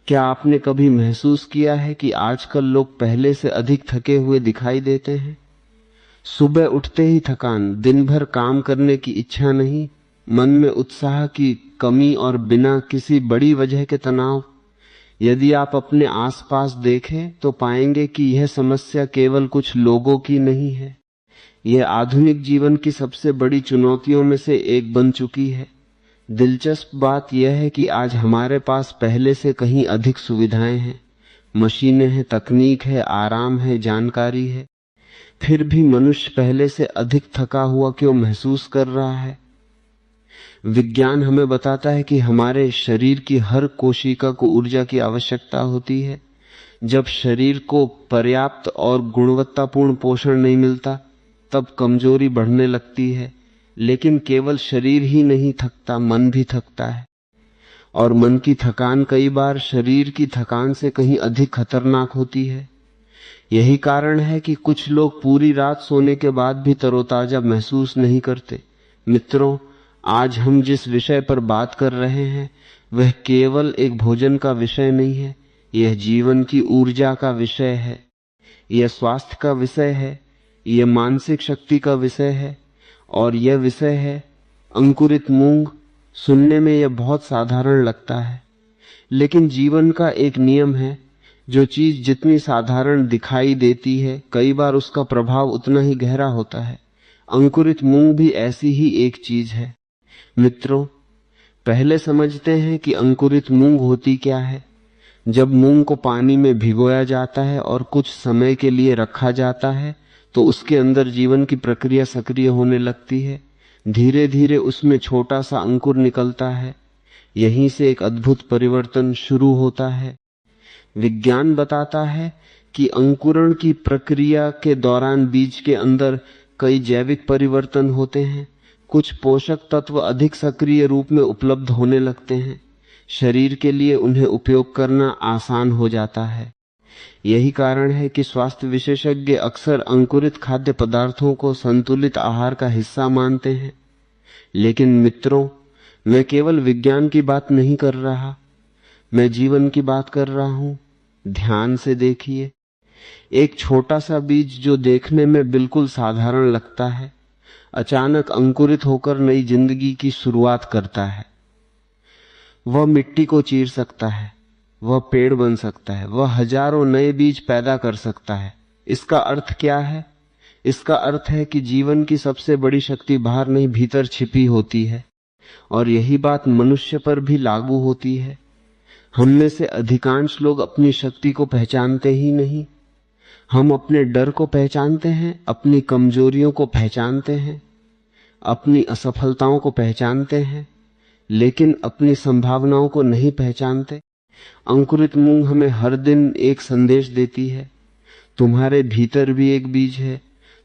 क्या आपने कभी महसूस किया है कि आजकल लोग पहले से अधिक थके हुए दिखाई देते हैं? सुबह उठते ही थकान, दिन भर काम करने की इच्छा नहीं, मन में उत्साह की कमी और बिना किसी बड़ी वजह के तनाव। यदि आप अपने आसपास देखें तो पाएंगे कि यह समस्या केवल कुछ लोगों की नहीं है। यह आधुनिक जीवन की सबसे बड़ी चुनौतियों में से एक बन चुकी है। दिलचस्प बात यह है कि आज हमारे पास पहले से कहीं अधिक सुविधाएं हैं, मशीनें हैं, तकनीक है, आराम है, जानकारी है। फिर भी मनुष्य पहले से अधिक थका हुआ क्यों महसूस कर रहा है? विज्ञान हमें बताता है कि हमारे शरीर की हर कोशिका को ऊर्जा की आवश्यकता होती है। जब शरीर को पर्याप्त और गुणवत्तापूर्ण पोषण नहीं मिलता, तब कमजोरी बढ़ने लगती है। लेकिन केवल शरीर ही नहीं थकता, मन भी थकता है। और मन की थकान कई बार शरीर की थकान से कहीं अधिक खतरनाक होती है। यही कारण है कि कुछ लोग पूरी रात सोने के बाद भी तरोताजा महसूस नहीं करते। मित्रों, आज हम जिस विषय पर बात कर रहे हैं वह केवल एक भोजन का विषय नहीं है, यह जीवन की ऊर्जा का विषय है, यह स्वास्थ्य का विषय है, यह मानसिक शक्ति का विषय है, और यह विषय है अंकुरित मूंग। सुनने में यह बहुत साधारण लगता है, लेकिन जीवन का एक नियम है, जो चीज जितनी साधारण दिखाई देती है कई बार उसका प्रभाव उतना ही गहरा होता है। अंकुरित मूंग भी ऐसी ही एक चीज है। मित्रों, पहले समझते हैं कि अंकुरित मूंग होती क्या है। जब मूंग को पानी में भिगोया जाता है और कुछ समय के लिए रखा जाता है तो उसके अंदर जीवन की प्रक्रिया सक्रिय होने लगती है। धीरे धीरे उसमें छोटा सा अंकुर निकलता है। यहीं से एक अद्भुत परिवर्तन शुरू होता है। विज्ञान बताता है कि अंकुरण की प्रक्रिया के दौरान बीज के अंदर कई जैविक परिवर्तन होते हैं। कुछ पोषक तत्व अधिक सक्रिय रूप में उपलब्ध होने लगते हैं। शरीर के लिए उन्हें उपयोग करना आसान हो जाता है। यही कारण है कि स्वास्थ्य विशेषज्ञ अक्सर अंकुरित खाद्य पदार्थों को संतुलित आहार का हिस्सा मानते हैं। लेकिन मित्रों, मैं केवल विज्ञान की बात नहीं कर रहा, मैं जीवन की बात कर रहा हूं। ध्यान से देखिए, एक छोटा सा बीज जो देखने में बिल्कुल साधारण लगता है, अचानक अंकुरित होकर नई जिंदगी की शुरुआत करता है। वह मिट्टी को चीर सकता है, वह पेड़ बन सकता है, वह हजारों नए बीज पैदा कर सकता है। इसका अर्थ क्या है? इसका अर्थ है कि जीवन की सबसे बड़ी शक्ति बाहर नहीं, भीतर छिपी होती है। और यही बात मनुष्य पर भी लागू होती है। हम में से अधिकांश लोग अपनी शक्ति को पहचानते ही नहीं। हम अपने डर को पहचानते हैं, अपनी कमजोरियों को पहचानते हैं, अपनी असफलताओं को पहचानते हैं, लेकिन अपनी संभावनाओं को नहीं पहचानते। अंकुरित मूंग हमें हर दिन एक संदेश देती है, तुम्हारे भीतर भी एक बीज है,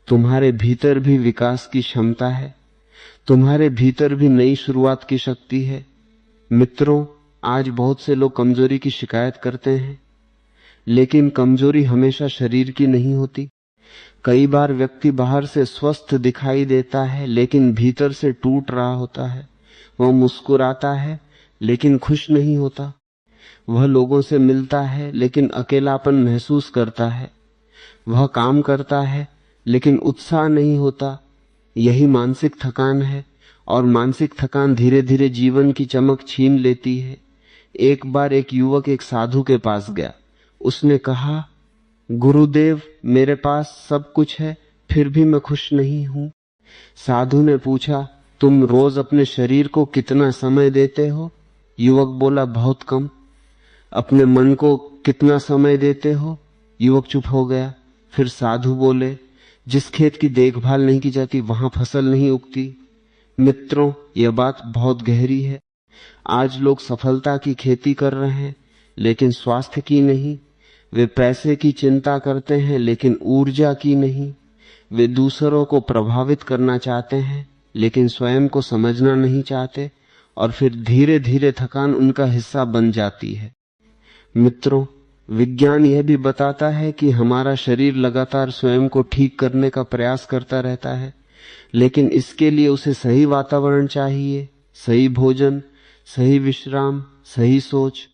तुम्हारे भीतर भी विकास की क्षमता है, तुम्हारे भीतर भी नई शुरुआत की शक्ति है। मित्रों, आज बहुत से लोग कमजोरी की शिकायत करते हैं, लेकिन कमजोरी हमेशा शरीर की नहीं होती। कई बार व्यक्ति बाहर से स्वस्थ दिखाई देता है, लेकिन भीतर से टूट रहा होता है। वह मुस्कुराता है, लेकिन खुश नहीं होता। वह लोगों से मिलता है, लेकिन अकेलापन महसूस करता है। वह काम करता है, लेकिन उत्साह नहीं होता। यही मानसिक थकान है, और मानसिक थकान धीरे धीरे जीवन की चमक छीन लेती है। एक बार एक युवक एक साधु के पास गया। उसने कहा, गुरुदेव, मेरे पास सब कुछ है, फिर भी मैं खुश नहीं हूं। साधु ने पूछा, तुम रोज अपने शरीर को कितना समय देते हो? युवक बोला, बहुत कम। अपने मन को कितना समय देते हो? युवक चुप हो गया। फिर साधु बोले, जिस खेत की देखभाल नहीं की जाती वहां फसल नहीं उगती। मित्रों, यह बात बहुत गहरी है। आज लोग सफलता की खेती कर रहे हैं, लेकिन स्वास्थ्य की नहीं। वे पैसे की चिंता करते हैं, लेकिन ऊर्जा की नहीं। वे दूसरों को प्रभावित करना चाहते हैं, लेकिन स्वयं को समझना नहीं चाहते, और फिर धीरे धीरे थकान उनका हिस्सा बन जाती है। मित्रों, विज्ञान यह भी बताता है कि हमारा शरीर लगातार स्वयं को ठीक करने का प्रयास करता रहता है, लेकिन इसके लिए उसे सही वातावरण चाहिए, सही भोजन, सही विश्राम, सही सोच।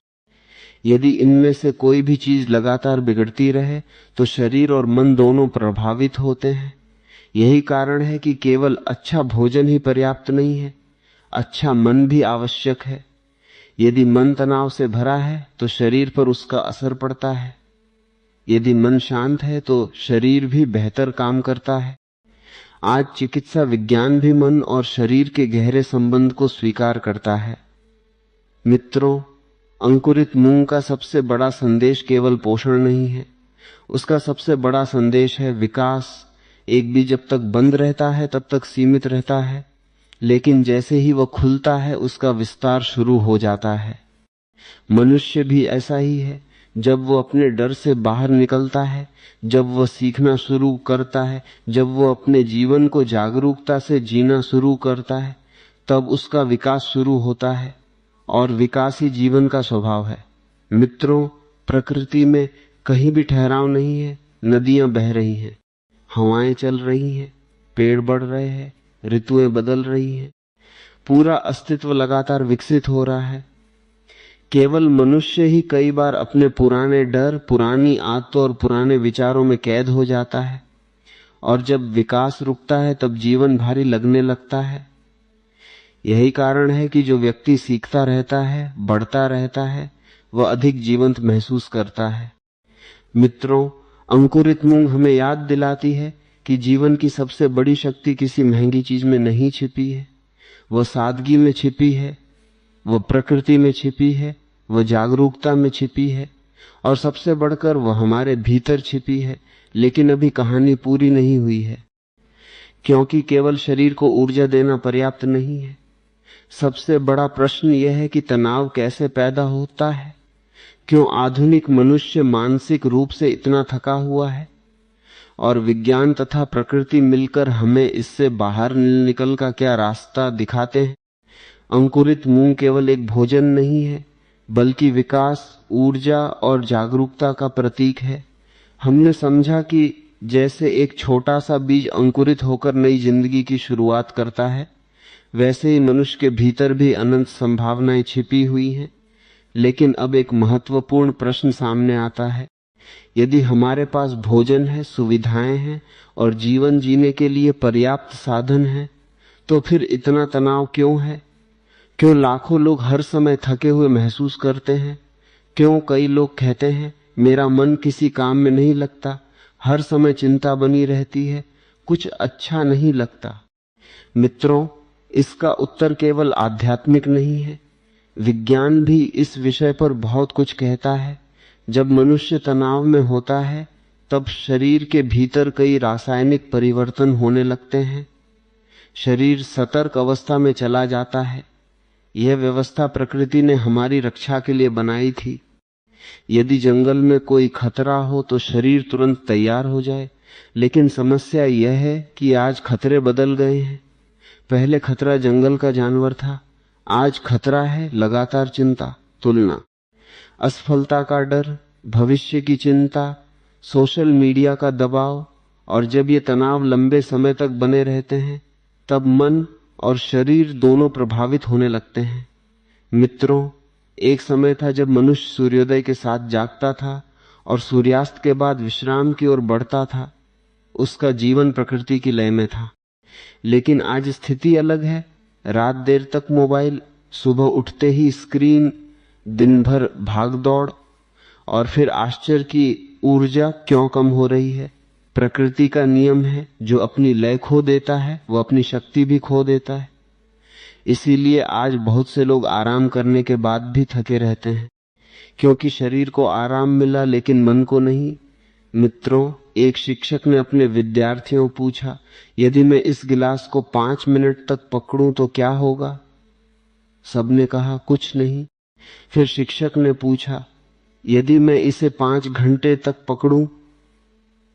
यदि इनमें से कोई भी चीज लगातार बिगड़ती रहे तो शरीर और मन दोनों प्रभावित होते हैं। यही कारण है कि केवल अच्छा भोजन ही पर्याप्त नहीं है, अच्छा मन भी आवश्यक है। यदि मन तनाव से भरा है तो शरीर पर उसका असर पड़ता है। यदि मन शांत है तो शरीर भी बेहतर काम करता है। आज चिकित्सा विज्ञान भी मन और शरीर के गहरे संबंध को स्वीकार करता है। मित्रों, अंकुरित मूंग का सबसे बड़ा संदेश केवल पोषण नहीं है, उसका सबसे बड़ा संदेश है विकास। एक बीज जब तक बंद रहता है तब तक सीमित रहता है, लेकिन जैसे ही वह खुलता है उसका विस्तार शुरू हो जाता है। मनुष्य भी ऐसा ही है। जब वो अपने डर से बाहर निकलता है, जब वह सीखना शुरू करता है, जब वो अपने जीवन को जागरूकता से जीना शुरू करता है, तब उसका विकास शुरू होता है, और विकास ही जीवन का स्वभाव है। मित्रों, प्रकृति में कहीं भी ठहराव नहीं है। नदियां बह रही हैं, हवाएं चल रही हैं, पेड़ बढ़ रहे हैं, ऋतुएं बदल रही हैं, पूरा अस्तित्व लगातार विकसित हो रहा है। केवल मनुष्य ही कई बार अपने पुराने डर, पुरानी आदतों और पुराने विचारों में कैद हो जाता है, और जब विकास रुकता है तब जीवन भारी लगने लगता है। यही कारण है कि जो व्यक्ति सीखता रहता है, बढ़ता रहता है, वह अधिक जीवंत महसूस करता है। मित्रों, अंकुरित मूंग हमें याद दिलाती है कि जीवन की सबसे बड़ी शक्ति किसी महंगी चीज में नहीं छिपी है, वह सादगी में छिपी है, वह प्रकृति में छिपी है, वह जागरूकता में छिपी है, और सबसे बढ़कर वह हमारे भीतर छिपी है। लेकिन अभी कहानी पूरी नहीं हुई है, क्योंकि केवल शरीर को ऊर्जा देना पर्याप्त नहीं है। सबसे बड़ा प्रश्न यह है कि तनाव कैसे पैदा होता है, क्यों आधुनिक मनुष्य मानसिक रूप से इतना थका हुआ है, और विज्ञान तथा प्रकृति मिलकर हमें इससे बाहर निकल का क्या रास्ता दिखाते हैं। अंकुरित मूंग केवल एक भोजन नहीं है, बल्कि विकास, ऊर्जा और जागरूकता का प्रतीक है। हमने समझा कि जैसे एक छोटा सा बीज अंकुरित होकर नई जिंदगी की शुरुआत करता है, वैसे ही मनुष्य के भीतर भी अनंत संभावनाएं छिपी हुई हैं। लेकिन अब एक महत्वपूर्ण प्रश्न सामने आता है। यदि हमारे पास भोजन है, सुविधाएं हैं और जीवन जीने के लिए पर्याप्त साधन हैं, तो फिर इतना तनाव क्यों है? क्यों लाखों लोग हर समय थके हुए महसूस करते हैं? क्यों कई लोग कहते हैं मेरा मन किसी काम में नहीं लगता, हर समय चिंता बनी रहती है, कुछ अच्छा नहीं लगता? मित्रों, इसका उत्तर केवल आध्यात्मिक नहीं है, विज्ञान भी इस विषय पर बहुत कुछ कहता है। जब मनुष्य तनाव में होता है तब शरीर के भीतर कई रासायनिक परिवर्तन होने लगते हैं। शरीर सतर्क अवस्था में चला जाता है। यह व्यवस्था प्रकृति ने हमारी रक्षा के लिए बनाई थी। यदि जंगल में कोई खतरा हो तो शरीर तुरंत तैयार हो जाए, लेकिन समस्या यह है कि आज खतरे बदल गए हैं। पहले खतरा जंगल का जानवर था, आज खतरा है लगातार चिंता, तुलना, असफलता का डर, भविष्य की चिंता, सोशल मीडिया का दबाव। और जब ये तनाव लंबे समय तक बने रहते हैं तब मन और शरीर दोनों प्रभावित होने लगते हैं। मित्रों, एक समय था जब मनुष्य सूर्योदय के साथ जागता था और सूर्यास्त के बाद विश्राम की ओर बढ़ता था। उसका जीवन प्रकृति की लय में था। लेकिन आज स्थिति अलग है। रात देर तक मोबाइल, सुबह उठते ही स्क्रीन, दिन भर भाग दौड़, और फिर आश्चर्य की ऊर्जा क्यों कम हो रही है? प्रकृति का नियम है, जो अपनी लय खो देता है वो अपनी शक्ति भी खो देता है। इसीलिए आज बहुत से लोग आराम करने के बाद भी थके रहते हैं, क्योंकि शरीर को आराम मिला लेकिन मन को नहीं। मित्रों, एक शिक्षक ने अपने विद्यार्थियों पूछा, यदि मैं इस गिलास को 5 मिनट तक पकड़ूं तो क्या होगा? सबने कहा कुछ नहीं। फिर शिक्षक ने पूछा, यदि मैं इसे 5 घंटे तक पकड़ूं?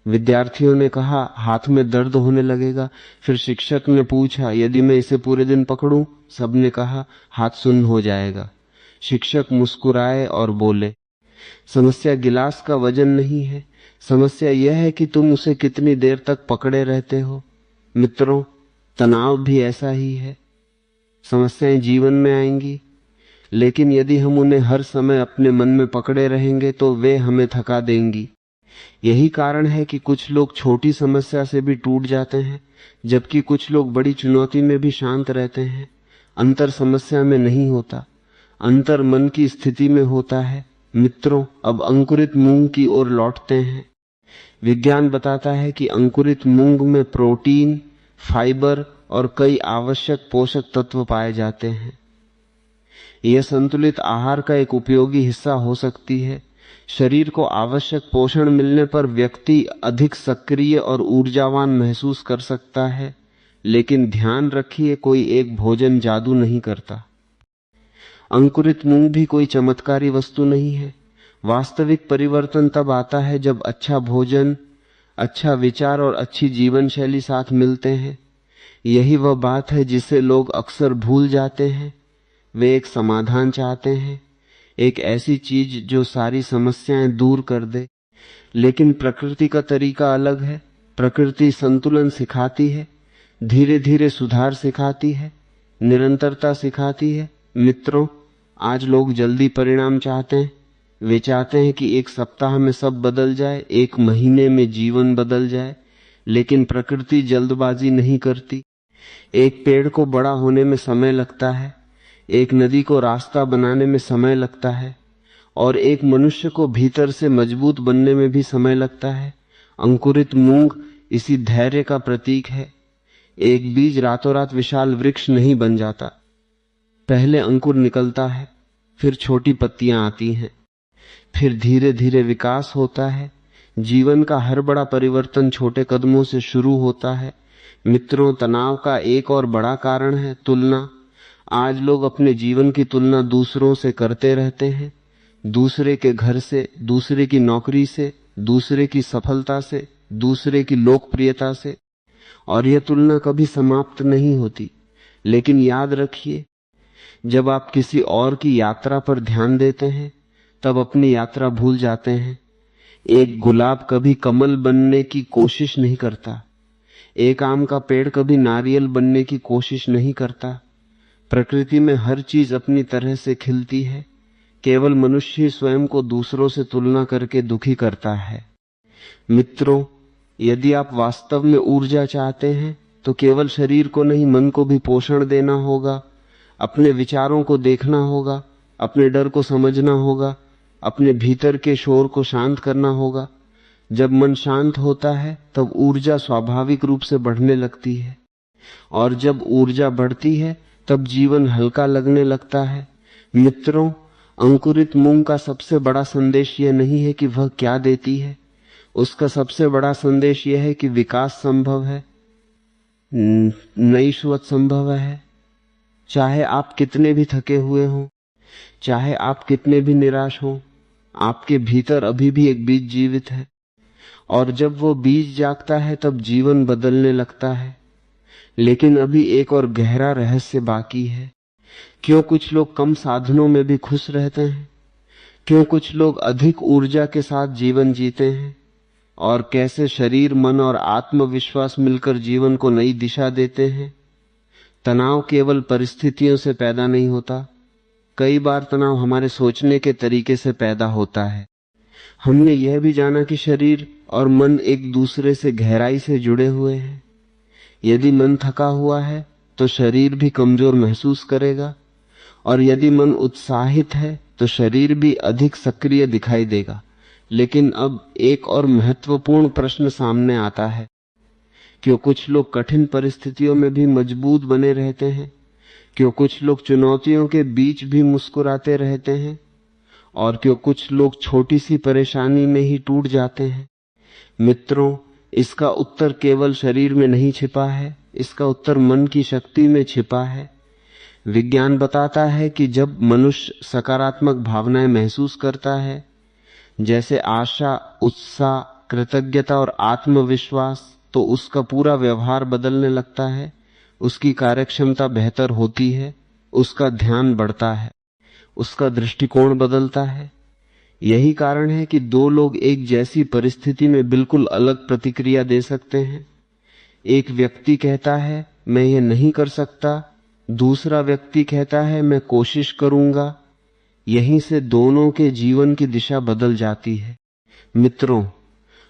विद्यार्थियों ने कहा हाथ में दर्द होने लगेगा। फिर शिक्षक ने पूछा, यदि मैं इसे पूरे दिन पकड़ूं? सबने कहा हाथ सुन्न हो जाएगा। शिक्षक मुस्कुराए और बोले, समस्या गिलास का वजन नहीं है, समस्या यह है कि तुम उसे कितनी देर तक पकड़े रहते हो। मित्रों, तनाव भी ऐसा ही है। समस्याएं जीवन में आएंगी, लेकिन यदि हम उन्हें हर समय अपने मन में पकड़े रहेंगे तो वे हमें थका देंगी। यही कारण है कि कुछ लोग छोटी समस्या से भी टूट जाते हैं, जबकि कुछ लोग बड़ी चुनौती में भी शांत रहते हैं। अंतर समस्या में नहीं होता, अंतर मन की स्थिति में होता है। मित्रों, अब अंकुरित मूंग की ओर लौटते हैं। विज्ञान बताता है कि अंकुरित मूंग में प्रोटीन, फाइबर और कई आवश्यक पोषक तत्व पाए जाते हैं। यह संतुलित आहार का एक उपयोगी हिस्सा हो सकती है। शरीर को आवश्यक पोषण मिलने पर व्यक्ति अधिक सक्रिय और ऊर्जावान महसूस कर सकता है। लेकिन ध्यान रखिए, कोई एक भोजन जादू नहीं करता। अंकुरित मूंग भी कोई चमत्कारी वस्तु नहीं है। वास्तविक परिवर्तन तब आता है जब अच्छा भोजन, अच्छा विचार और अच्छी जीवन शैली साथ मिलते हैं। यही वह बात है जिसे लोग अक्सर भूल जाते हैं। वे एक समाधान चाहते हैं, एक ऐसी चीज जो सारी समस्याएं दूर कर दे। लेकिन प्रकृति का तरीका अलग है। प्रकृति संतुलन सिखाती है, धीरे धीरे सुधार सिखाती है, निरंतरता सिखाती है। मित्रों, आज लोग जल्दी परिणाम चाहते हैं। वे चाहते हैं कि एक सप्ताह में सब बदल जाए, एक महीने में जीवन बदल जाए। लेकिन प्रकृति जल्दबाजी नहीं करती। एक पेड़ को बड़ा होने में समय लगता है, एक नदी को रास्ता बनाने में समय लगता है, और एक मनुष्य को भीतर से मजबूत बनने में भी समय लगता है। अंकुरित मूंग इसी धैर्य का प्रतीक है। एक बीज रातों रात विशाल वृक्ष नहीं बन जाता। पहले अंकुर निकलता है, फिर छोटी पत्तियां आती हैं, फिर धीरे धीरे विकास होता है। जीवन का हर बड़ा परिवर्तन छोटे कदमों से शुरू होता है। मित्रों, तनाव का एक और बड़ा कारण है तुलना। आज लोग अपने जीवन की तुलना दूसरों से करते रहते हैं, दूसरे के घर से, दूसरे की नौकरी से, दूसरे की सफलता से, दूसरे की लोकप्रियता से, और यह तुलना कभी समाप्त नहीं होती। लेकिन याद रखिए, जब आप किसी और की यात्रा पर ध्यान देते हैं तब अपनी यात्रा भूल जाते हैं। एक गुलाब कभी कमल बनने की कोशिश नहीं करता, एक आम का पेड़ कभी नारियल बनने की कोशिश नहीं करता। प्रकृति में हर चीज अपनी तरह से खिलती है। केवल मनुष्य ही स्वयं को दूसरों से तुलना करके दुखी करता है। मित्रों, यदि आप वास्तव में ऊर्जा चाहते हैं तो केवल शरीर को नहीं, मन को भी पोषण देना होगा। अपने विचारों को देखना होगा, अपने डर को समझना होगा, अपने भीतर के शोर को शांत करना होगा। जब मन शांत होता है तब ऊर्जा स्वाभाविक रूप से बढ़ने लगती है, और जब ऊर्जा बढ़ती है तब जीवन हल्का लगने लगता है। मित्रों, अंकुरित मूंग का सबसे बड़ा संदेश यह नहीं है कि वह क्या देती है, उसका सबसे बड़ा संदेश यह है कि विकास संभव है, नई शुरुआत संभव है। चाहे आप कितने भी थके हुए हों, चाहे आप कितने भी निराश हों, आपके भीतर अभी भी एक बीज जीवित है, और जब वो बीज जागता है तब जीवन बदलने लगता है। लेकिन अभी एक और गहरा रहस्य बाकी है। क्यों कुछ लोग कम साधनों में भी खुश रहते हैं? क्यों कुछ लोग अधिक ऊर्जा के साथ जीवन जीते हैं? और कैसे शरीर, मन और आत्मविश्वास मिलकर जीवन को नई दिशा देते हैं? तनाव केवल परिस्थितियों से पैदा नहीं होता, कई बार तनाव हमारे सोचने के तरीके से पैदा होता है। हमने यह भी जाना कि शरीर और मन एक दूसरे से गहराई से जुड़े हुए हैं। यदि मन थका हुआ है तो शरीर भी कमजोर महसूस करेगा, और यदि मन उत्साहित है तो शरीर भी अधिक सक्रिय दिखाई देगा। लेकिन अब एक और महत्वपूर्ण प्रश्न सामने आता है। क्यों कुछ लोग कठिन परिस्थितियों में भी मजबूत बने रहते हैं? क्यों कुछ लोग चुनौतियों के बीच भी मुस्कुराते रहते हैं? और क्यों कुछ लोग छोटी सी परेशानी में ही टूट जाते हैं? मित्रों, इसका उत्तर केवल शरीर में नहीं छिपा है, इसका उत्तर मन की शक्ति में छिपा है। विज्ञान बताता है कि जब मनुष्य सकारात्मक भावनाएं महसूस करता है, जैसे आशा, उत्साह, कृतज्ञता और आत्मविश्वास, तो उसका पूरा व्यवहार बदलने लगता है, उसकी कार्यक्षमता बेहतर होती है, उसका ध्यान बढ़ता है, उसका दृष्टिकोण बदलता है। यही कारण है कि दो लोग एक जैसी परिस्थिति में बिल्कुल अलग प्रतिक्रिया दे सकते हैं। एक व्यक्ति कहता है मैं ये नहीं कर सकता, दूसरा व्यक्ति कहता है मैं कोशिश करूंगा। यहीं से दोनों के जीवन की दिशा बदल जाती है। मित्रों,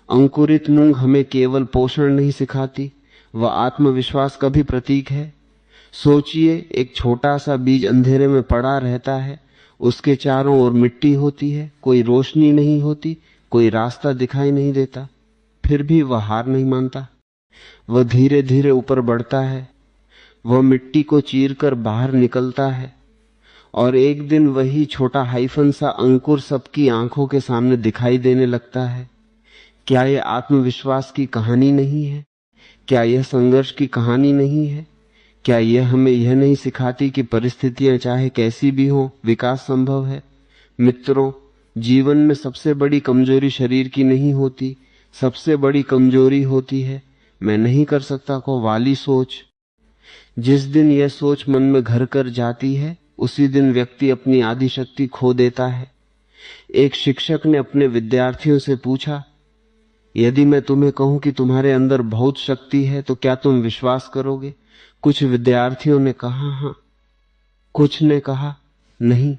अंकुरित मूंग हमें केवल पोषण नहीं सिखाती, वह आत्मविश्वास का भी प्रतीक है। सोचिए, एक छोटा सा बीज अंधेरे में पड़ा रहता है, उसके चारों ओर मिट्टी होती है, कोई रोशनी नहीं होती, कोई रास्ता दिखाई नहीं देता, फिर भी वह हार नहीं मानता। वह धीरे धीरे ऊपर बढ़ता है, वह मिट्टी को चीरकर बाहर निकलता है, और एक दिन वही छोटा हाइफन सा अंकुर सबकी आंखों के सामने दिखाई देने लगता है। क्या यह आत्मविश्वास की कहानी नहीं है? क्या यह संघर्ष की कहानी नहीं है? क्या यह हमें यह नहीं सिखाती कि परिस्थितियां चाहे कैसी भी हो, विकास संभव है? मित्रों, जीवन में सबसे बड़ी कमजोरी शरीर की नहीं होती, सबसे बड़ी कमजोरी होती है मैं नहीं कर सकता को वाली सोच। जिस दिन यह सोच मन में घर कर जाती है, उसी दिन व्यक्ति अपनी आधी शक्ति खो देता है। एक शिक्षक ने अपने विद्यार्थियों से पूछा, यदि मैं तुम्हें कहूं कि तुम्हारे अंदर बहुत शक्ति है तो क्या तुम विश्वास करोगे? कुछ विद्यार्थियों ने कहा हां, कुछ ने कहा नहीं।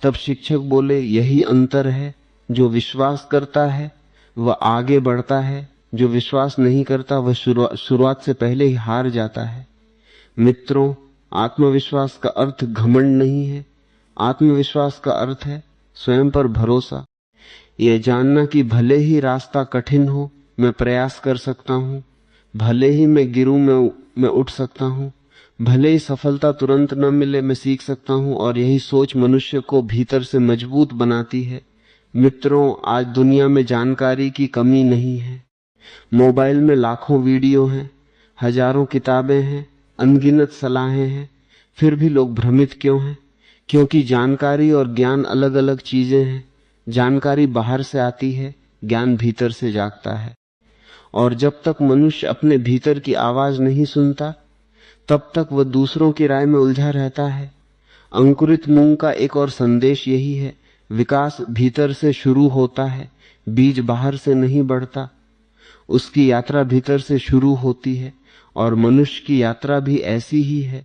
तब शिक्षक बोले, यही अंतर है, जो विश्वास करता है वह आगे बढ़ता है, जो विश्वास नहीं करता वह शुरुआत से पहले ही हार जाता है। मित्रों, आत्मविश्वास का अर्थ घमंड नहीं है, आत्मविश्वास का अर्थ है स्वयं पर भरोसा। यह जानना कि भले ही रास्ता कठिन हो, मैं प्रयास कर सकता हूं, भले ही मैं गिरूं, मैं उठ सकता हूं, भले ही सफलता तुरंत न मिले, मैं सीख सकता हूं। और यही सोच मनुष्य को भीतर से मजबूत बनाती है। मित्रों, आज दुनिया में जानकारी की कमी नहीं है। मोबाइल में लाखों वीडियो हैं, हजारों किताबें हैं, अनगिनत सलाहें हैं, फिर भी लोग भ्रमित क्यों हैं? क्योंकि जानकारी और ज्ञान अलग अलग चीजें हैं। जानकारी बाहर से आती है, ज्ञान भीतर से जागता है। और जब तक मनुष्य अपने भीतर की आवाज नहीं सुनता, तब तक वह दूसरों की राय में उलझा रहता है। अंकुरित मूंग का एक और संदेश यही है, विकास भीतर से शुरू होता है, बीज बाहर से नहीं बढ़ता। उसकी यात्रा भीतर से शुरू होती है, और मनुष्य की यात्रा भी ऐसी ही है।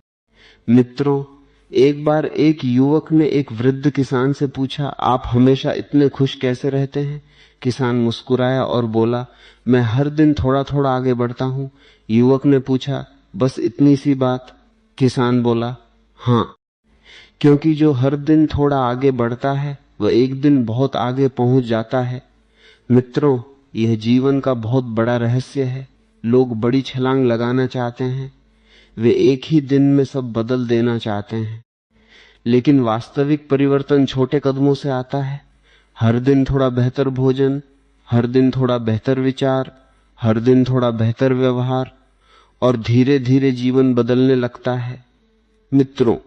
मित्रों, एक बार एक युवक ने एक वृद्ध किसान से पूछा, आप हमेशा इतने खुश कैसे रहते हैं? किसान मुस्कुराया और बोला, मैं हर दिन थोड़ा थोड़ा आगे बढ़ता हूं। युवक ने पूछा, बस इतनी सी बात? किसान बोला, हां, क्योंकि जो हर दिन थोड़ा आगे बढ़ता है वह एक दिन बहुत आगे पहुंच जाता है। मित्रों, यह जीवन का बहुत बड़ा रहस्य है। लोग बड़ी छलांग लगाना चाहते हैं, वे एक ही दिन में सब बदल देना चाहते हैं, लेकिन वास्तविक परिवर्तन छोटे कदमों से आता है। हर दिन थोड़ा बेहतर भोजन, हर दिन थोड़ा बेहतर विचार, हर दिन थोड़ा बेहतर व्यवहार, और धीरे धीरे जीवन बदलने लगता है। मित्रों,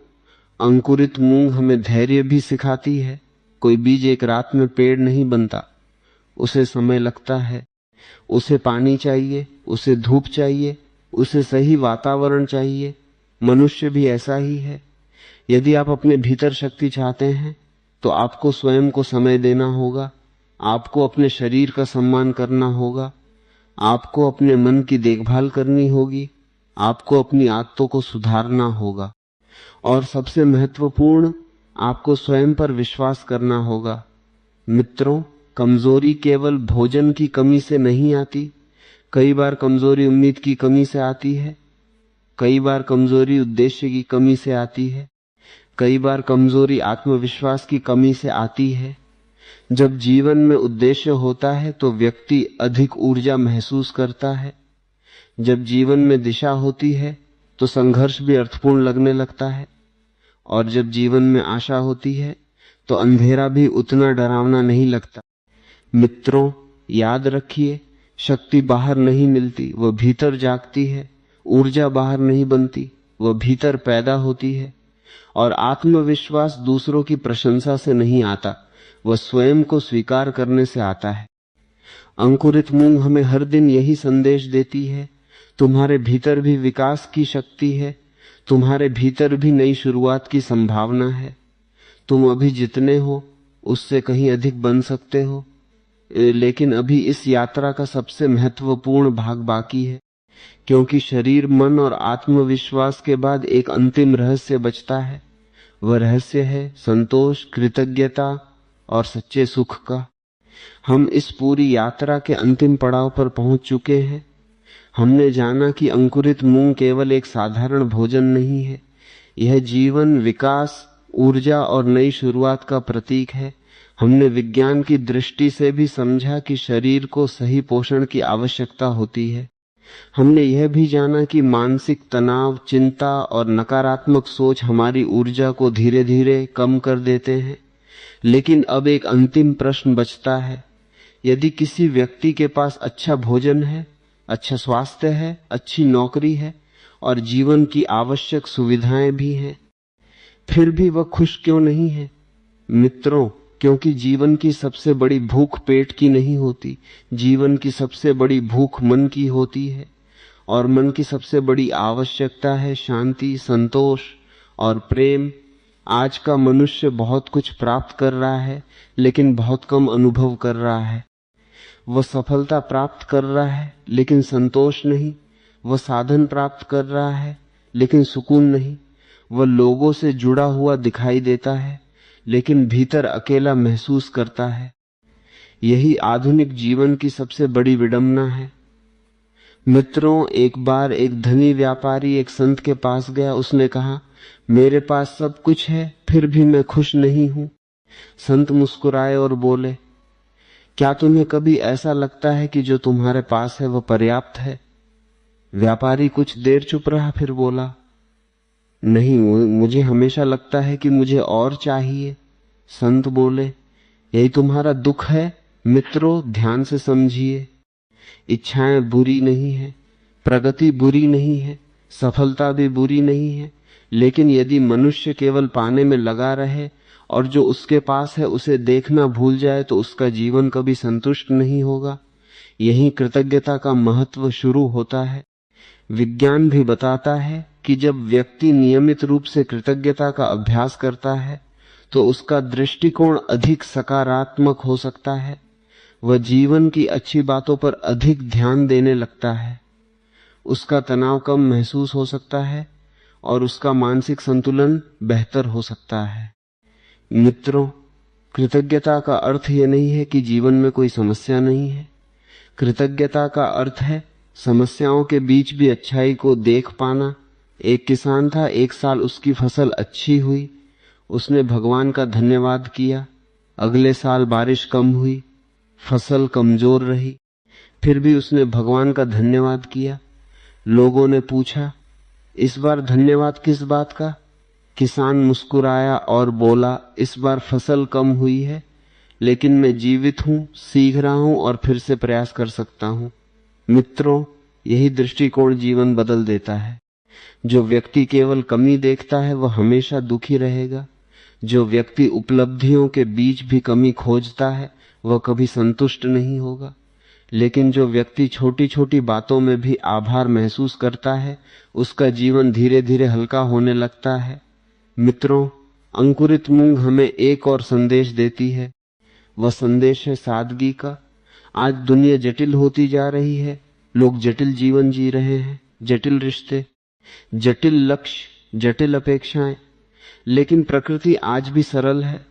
अंकुरित मूंग हमें धैर्य भी सिखाती है। कोई बीज एक रात में पेड़ नहीं बनता, उसे समय लगता है, उसे पानी चाहिए, उसे धूप चाहिए, उसे सही वातावरण चाहिए। मनुष्य भी ऐसा ही है। यदि आप अपने भीतर शक्ति चाहते हैं तो आपको स्वयं को समय देना होगा, आपको अपने शरीर का सम्मान करना होगा, आपको अपने मन की देखभाल करनी होगी, आपको अपनी आदतों को सुधारना होगा, और सबसे महत्वपूर्ण, आपको स्वयं पर विश्वास करना होगा। मित्रों, कमजोरी केवल भोजन की कमी से नहीं आती। कई बार कमजोरी उम्मीद की कमी से आती है, कई बार कमजोरी उद्देश्य की कमी से आती है, कई बार कमजोरी आत्मविश्वास की कमी से आती है। जब जीवन में उद्देश्य होता है तो व्यक्ति अधिक ऊर्जा महसूस करता है। जब जीवन में दिशा होती है तो संघर्ष भी अर्थपूर्ण लगने लगता है, और जब जीवन में आशा होती है तो अंधेरा भी उतना डरावना नहीं लगता। मित्रों, याद रखिए, शक्ति बाहर नहीं मिलती, वह भीतर जागती है। ऊर्जा बाहर नहीं बनती, वह भीतर पैदा होती है। और आत्मविश्वास दूसरों की प्रशंसा से नहीं आता, वह स्वयं को स्वीकार करने से आता है। अंकुरित मूंग हमें हर दिन यही संदेश देती है, तुम्हारे भीतर भी विकास की शक्ति है, तुम्हारे भीतर भी नई शुरुआत की संभावना है। तुम अभी जितने हो उससे कहीं अधिक बन सकते हो, लेकिन अभी इस यात्रा का सबसे महत्वपूर्ण भाग बाकी है, क्योंकि शरीर, मन और आत्मविश्वास के बाद एक अंतिम रहस्य बचता है, वह रहस्य है संतोष, कृतज्ञता और सच्चे सुख का। हम इस पूरी यात्रा के अंतिम पड़ाव पर पहुंच चुके हैं। हमने जाना कि अंकुरित मूंग केवल एक साधारण भोजन नहीं है, यह जीवन, विकास, ऊर्जा और नई शुरुआत का प्रतीक है। हमने विज्ञान की दृष्टि से भी समझा कि शरीर को सही पोषण की आवश्यकता होती है। हमने यह भी जाना कि मानसिक तनाव, चिंता और नकारात्मक सोच हमारी ऊर्जा को धीरे धीरे कम कर देते हैं। लेकिन अब एक अंतिम प्रश्न बचता है। यदि किसी व्यक्ति के पास अच्छा भोजन है, अच्छा स्वास्थ्य है, अच्छी नौकरी है और जीवन की आवश्यक सुविधाएं भी हैं, फिर भी वह खुश क्यों नहीं है? मित्रों, क्योंकि जीवन की सबसे बड़ी भूख पेट की नहीं होती, जीवन की सबसे बड़ी भूख मन की होती है। और मन की सबसे बड़ी आवश्यकता है शांति, संतोष और प्रेम। आज का मनुष्य बहुत कुछ प्राप्त कर रहा है, लेकिन बहुत कम अनुभव कर रहा है। वह सफलता प्राप्त कर रहा है, लेकिन संतोष नहीं। वह साधन प्राप्त कर रहा है, लेकिन सुकून नहीं। वह लोगों से जुड़ा हुआ दिखाई देता है, लेकिन भीतर अकेला महसूस करता है। यही आधुनिक जीवन की सबसे बड़ी विडंबना है। मित्रों, एक बार एक धनी व्यापारी एक संत के पास गया। उसने कहा, मेरे पास सब कुछ है, फिर भी मैं खुश नहीं हूं। संत मुस्कुराए और बोले, क्या तुम्हें कभी ऐसा लगता है कि जो तुम्हारे पास है वह पर्याप्त है? व्यापारी कुछ देर चुप रहा, फिर बोला, नहीं, मुझे हमेशा लगता है कि मुझे और चाहिए। संत बोले, यही तुम्हारा दुख है। मित्रों, ध्यान से समझिए, इच्छाएं बुरी नहीं है, प्रगति बुरी नहीं है, सफलता भी बुरी नहीं है, लेकिन यदि मनुष्य केवल पाने में लगा रहे और जो उसके पास है उसे देखना भूल जाए तो उसका जीवन कभी संतुष्ट नहीं होगा। यही कृतज्ञता का महत्व शुरू होता है। विज्ञान भी बताता है कि जब व्यक्ति नियमित रूप से कृतज्ञता का अभ्यास करता है तो उसका दृष्टिकोण अधिक सकारात्मक हो सकता है। वह जीवन की अच्छी बातों पर अधिक ध्यान देने लगता है, उसका तनाव कम महसूस हो सकता है और उसका मानसिक संतुलन बेहतर हो सकता है। मित्रों, कृतज्ञता का अर्थ यह नहीं है कि जीवन में कोई समस्या नहीं है। कृतज्ञता का अर्थ है समस्याओं के बीच भी अच्छाई को देख पाना। एक किसान था, एक साल उसकी फसल अच्छी हुई, उसने भगवान का धन्यवाद किया। अगले साल बारिश कम हुई, फसल कमजोर रही, फिर भी उसने भगवान का धन्यवाद किया। लोगों ने पूछा, इस बार धन्यवाद किस बात का? किसान मुस्कुराया और बोला, इस बार फसल कम हुई है, लेकिन मैं जीवित हूं, सीख रहा हूं और फिर से प्रयास कर सकता हूं। मित्रों, यही दृष्टिकोण जीवन बदल देता है। जो व्यक्ति केवल कमी देखता है वह हमेशा दुखी रहेगा। जो व्यक्ति उपलब्धियों के बीच भी कमी खोजता है वह कभी संतुष्ट नहीं होगा। लेकिन जो व्यक्ति छोटी छोटी बातों में भी आभार महसूस करता है, उसका जीवन धीरे धीरे हल्का होने लगता है। मित्रों, अंकुरित मूंग हमें एक और संदेश देती है। वह संदेश है सादगी का। आज दुनिया जटिल होती जा रही है, लोग जटिल जीवन जी रहे हैं, जटिल रिश्ते, जटिल लक्ष्य, जटिल अपेक्षाएं। लेकिन प्रकृति आज भी सरल है।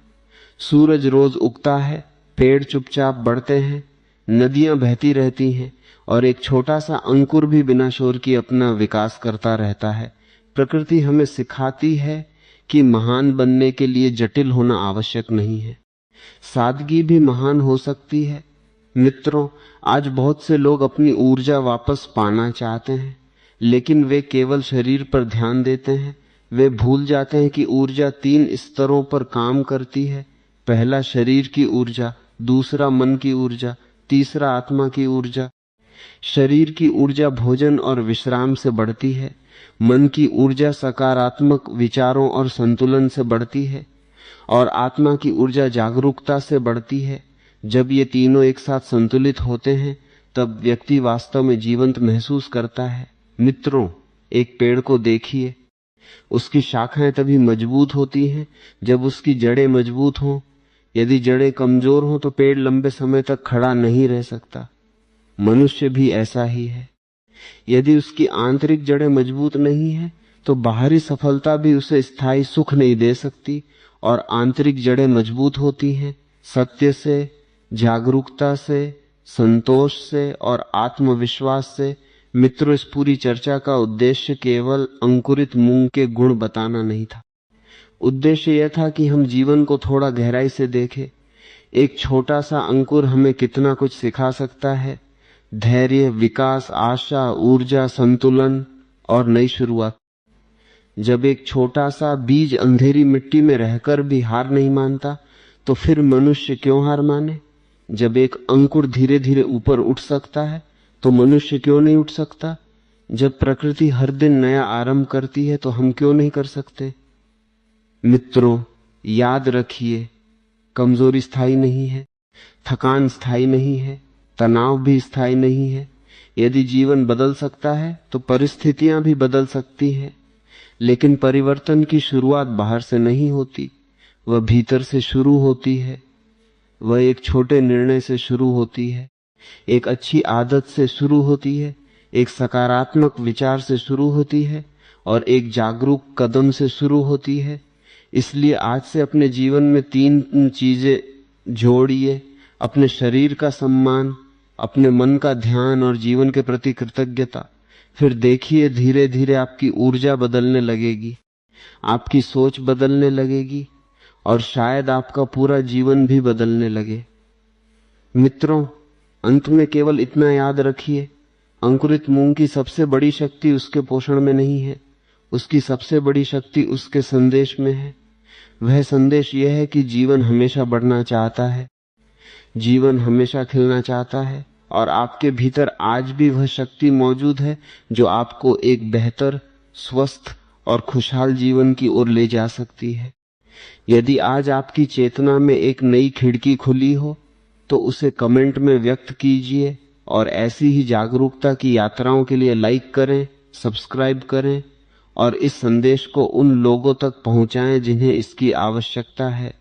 सूरज रोज उगता है, पेड़ चुपचाप बढ़ते हैं, नदियां बहती रहती हैं और एक छोटा सा अंकुर भी बिना शोर की अपना विकास करता रहता है। प्रकृति हमें सिखाती है कि महान बनने के लिए जटिल होना आवश्यक नहीं है, सादगी भी महान हो सकती है। मित्रों, आज बहुत से लोग अपनी ऊर्जा वापस पाना चाहते हैं, लेकिन वे केवल शरीर पर ध्यान देते हैं। वे भूल जाते हैं कि ऊर्जा 3 स्तरों पर काम करती है। पहला शरीर की ऊर्जा, दूसरा मन की ऊर्जा, तीसरा आत्मा की ऊर्जा। शरीर की ऊर्जा भोजन और विश्राम से बढ़ती है, मन की ऊर्जा सकारात्मक विचारों और संतुलन से बढ़ती है और आत्मा की ऊर्जा जागरूकता से बढ़ती है। जब ये तीनों एक साथ संतुलित होते हैं तब व्यक्ति वास्तव में जीवंत महसूस करता है। मित्रों, एक पेड़ को देखिए, उसकी शाखाएं तभी मजबूत होती हैं जब उसकी जड़ें मजबूत हों। यदि जड़ें कमजोर हों तो पेड़ लंबे समय तक खड़ा नहीं रह सकता। मनुष्य भी ऐसा ही है। यदि उसकी आंतरिक जड़ें मजबूत नहीं है तो बाहरी सफलता भी उसे स्थायी सुख नहीं दे सकती और आंतरिक जड़ें मजबूत होती हैं सत्य से, जागरूकता से, संतोष से और आत्मविश्वास से। मित्रों, इस पूरी चर्चा का उद्देश्य केवल अंकुरित मूंग के गुण बताना नहीं था। उद्देश्य यह था कि हम जीवन को थोड़ा गहराई से देखें। एक छोटा सा अंकुर हमें कितना कुछ सिखा सकता है। धैर्य, विकास, आशा, ऊर्जा, संतुलन और नई शुरुआत। जब एक छोटा सा बीज अंधेरी मिट्टी में रहकर भी हार नहीं मानता, तो फिर मनुष्य क्यों हार माने? जब एक अंकुर धीरे धीरे ऊपर उठ सकता है, तो मनुष्य क्यों नहीं उठ सकता? जब प्रकृति हर दिन नया आरंभ करती है, तो हम क्यों नहीं कर सकते? मित्रों, याद रखिए, कमजोरी स्थायी नहीं है, थकान स्थायी नहीं है, तनाव भी स्थायी नहीं है। यदि जीवन बदल सकता है तो परिस्थितियां भी बदल सकती हैं, लेकिन परिवर्तन की शुरुआत बाहर से नहीं होती, वह भीतर से शुरू होती है। वह एक छोटे निर्णय से शुरू होती है, एक अच्छी आदत से शुरू होती है, एक सकारात्मक विचार से शुरू होती है और एक जागरूक कदम से शुरू होती है। इसलिए आज से अपने जीवन में 3 चीजें जोड़िए: अपने शरीर का सम्मान, अपने मन का ध्यान और जीवन के प्रति कृतज्ञता। फिर देखिए, धीरे धीरे आपकी ऊर्जा बदलने लगेगी, आपकी सोच बदलने लगेगी और शायद आपका पूरा जीवन भी बदलने लगे। मित्रों, अंत में केवल इतना याद रखिए, अंकुरित मूंग की सबसे बड़ी शक्ति उसके पोषण में नहीं है, उसकी सबसे बड़ी शक्ति उसके संदेश में है। वह संदेश यह है कि जीवन हमेशा बढ़ना चाहता है, जीवन हमेशा खिलना चाहता है और आपके भीतर आज भी वह शक्ति मौजूद है जो आपको एक बेहतर, स्वस्थ और खुशहाल जीवन की ओर ले जा सकती है। यदि आज आपकी चेतना में एक नई खिड़की खुली हो तो उसे कमेंट में व्यक्त कीजिए और ऐसी ही जागरूकता की यात्राओं के लिए लाइक करें, सब्सक्राइब करें और इस संदेश को उन लोगों तक पहुंचाएं जिन्हें इसकी आवश्यकता है।